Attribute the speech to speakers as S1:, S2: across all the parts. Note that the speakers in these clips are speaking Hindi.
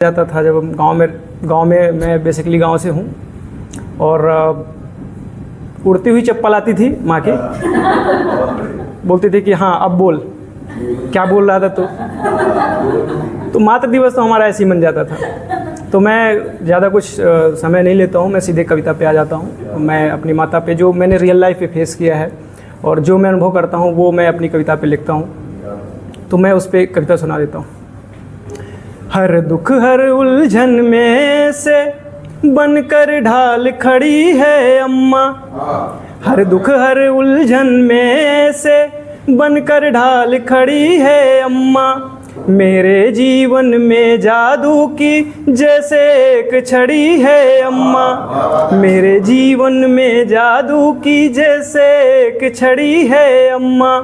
S1: जाता था जब गांव में मैं बेसिकली गांव से हूँ और उड़ती हुई चप्पल आती थी माँ की, बोलती थी कि हाँ अब बोल, क्या बोल रहा था तो मातृ दिवस तो हमारा ऐसे ही मन जाता था। तो मैं ज़्यादा कुछ समय नहीं लेता हूँ, मैं सीधे कविता पे आ जाता हूँ। मैं अपनी माता पे जो मैंने रियल लाइफ पे फेस किया है और जो मैं अनुभव करता हूँ वो मैं अपनी कविता पे लिखता हूँ, तो मैं उस पर कविता सुना देता हूँ। हर दुख हर उलझन में से बनकर ढाल खड़ी है अम्मा, हर दुख हर उलझन में से बनकर ढाल खड़ी है अम्मा। मेरे जीवन में जादू की जैसे एक छड़ी है अम्मा, मेरे जीवन में जादू की जैसे एक छड़ी है अम्मा।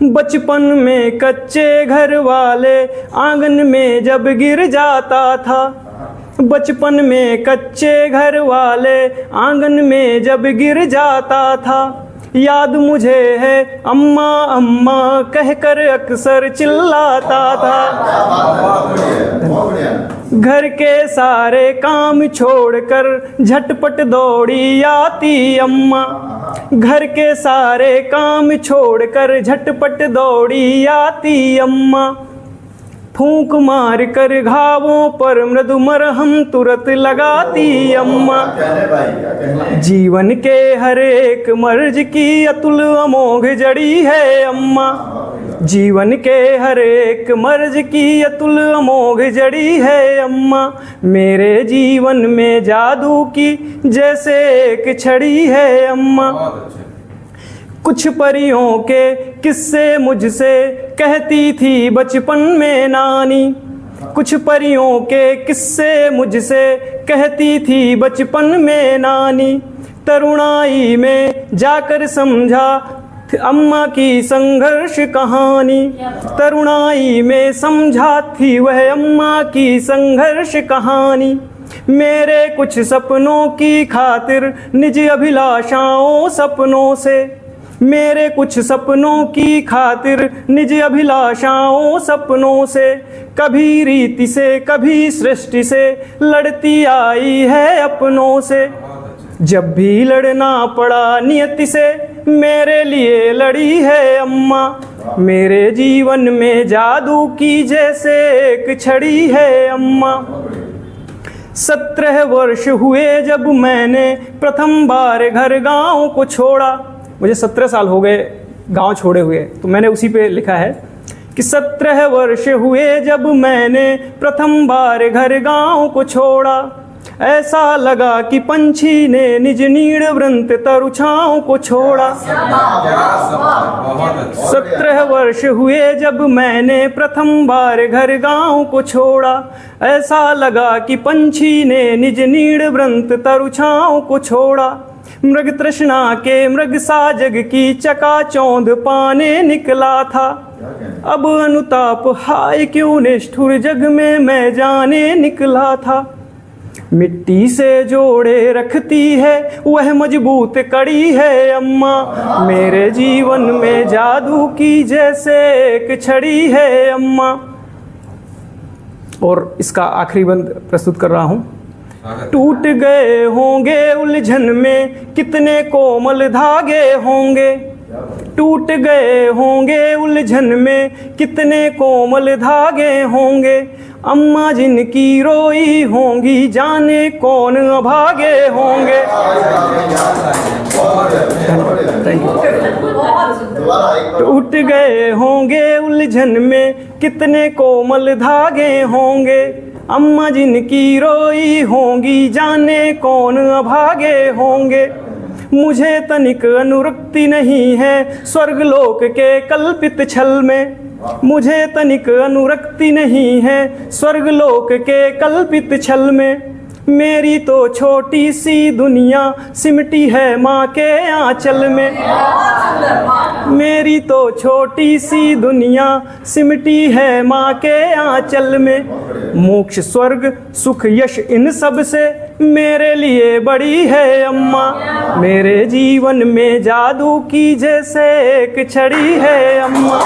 S1: बचपन में कच्चे घर वाले आंगन में जब गिर जाता था, बचपन में कच्चे घर वाले आंगन में जब गिर जाता था, याद मुझे है अम्मा अम्मा कहकर अक्सर चिल्लाता था। घर के सारे काम छोड़कर झटपट दौड़ी आती अम्मा, घर के सारे काम छोड़कर झटपट दौड़ी आती अम्मा। फूंक मार कर घावों पर मृदु मरहम तुरंत लगाती अम्मा। जीवन के हर एक मर्ज की अतुल अमोघ जड़ी है अम्मा, जीवन के हर एक मर्ज की अतुल अमोघ जड़ी है अम्मा। मेरे जीवन में जादू की जैसे एक छड़ी है अम्मा। कुछ परियों के किस्से मुझसे कहती थी बचपन में नानी, कुछ परियों के किस्से मुझसे कहती थी बचपन में नानी। तरुणाई में जाकर समझा अम्मा की संघर्ष कहानी, तरुणाई में समझा थी वह अम्मा की संघर्ष कहानी। मेरे कुछ सपनों की खातिर निज अभिलाषाओं सपनों से, मेरे कुछ सपनों की खातिर निज अभिलाषाओं सपनों से, कभी रीति से कभी सृष्टि से लड़ती आई है अपनों से। जब भी लड़ना पड़ा नियति से मेरे लिए लड़ी है अम्मा। मेरे जीवन में जादू की जैसे एक छड़ी है अम्मा। 17 वर्ष हुए जब मैंने प्रथम बार घर गांव को छोड़ा, मुझे 17 साल हो गए गांव छोड़े हुए, तो मैंने उसी पे लिखा है कि 17 वर्ष हुए जब मैंने प्रथम बार घर गांव को छोड़ा। ऐसा लगा कि पंछी ने निज नीड़ व्रंत तरुछाओं को छोड़ा। 17 वर्ष हुए जब मैंने प्रथम बार घर गांव को छोड़ा। ऐसा लगा कि पंछी ने निज नीड़ व्रंत तरुछाओं को छोड़ा। मृग तृष्णा के मृग सा जग की चकाचौंध पाने निकला था। अब अनुताप हाय क्यों निष्ठुर जग में मैं जाने निकला था। मिट्टी से जोड़े रखती है वह मजबूत कड़ी है अम्मा। मेरे जीवन में जादू की जैसे एक छड़ी है अम्मा। और इसका आखिरी बंद प्रस्तुत कर रहा हूँ। टूट गए होंगे उलझन में कितने कोमल धागे होंगे, टूट गए होंगे उलझन में कितने कोमल धागे होंगे। अम्मा जिनकी रोई होंगी जाने कौन अभागे होंगे। टूट गए होंगे उलझन में कितने कोमल धागे होंगे। अम्मा जिनकी रोई होंगी जाने कौन अभागे होंगे। मुझे तनिक अनुरक्ति नहीं है स्वर्गलोक के कल्पित छल में, मुझे तनिक अनुरक्ति नहीं है स्वर्गलोक के कल्पित छल में। मेरी तो छोटी सी दुनिया सिमटी है माँ के आंचल में, मेरी तो छोटी सी दुनिया सिमटी है माँ के आंचल में। मोक्ष स्वर्ग सुख यश इन सब से मेरे लिए बड़ी है अम्मा। मेरे जीवन में जादू की जैसे एक छड़ी है अम्मा।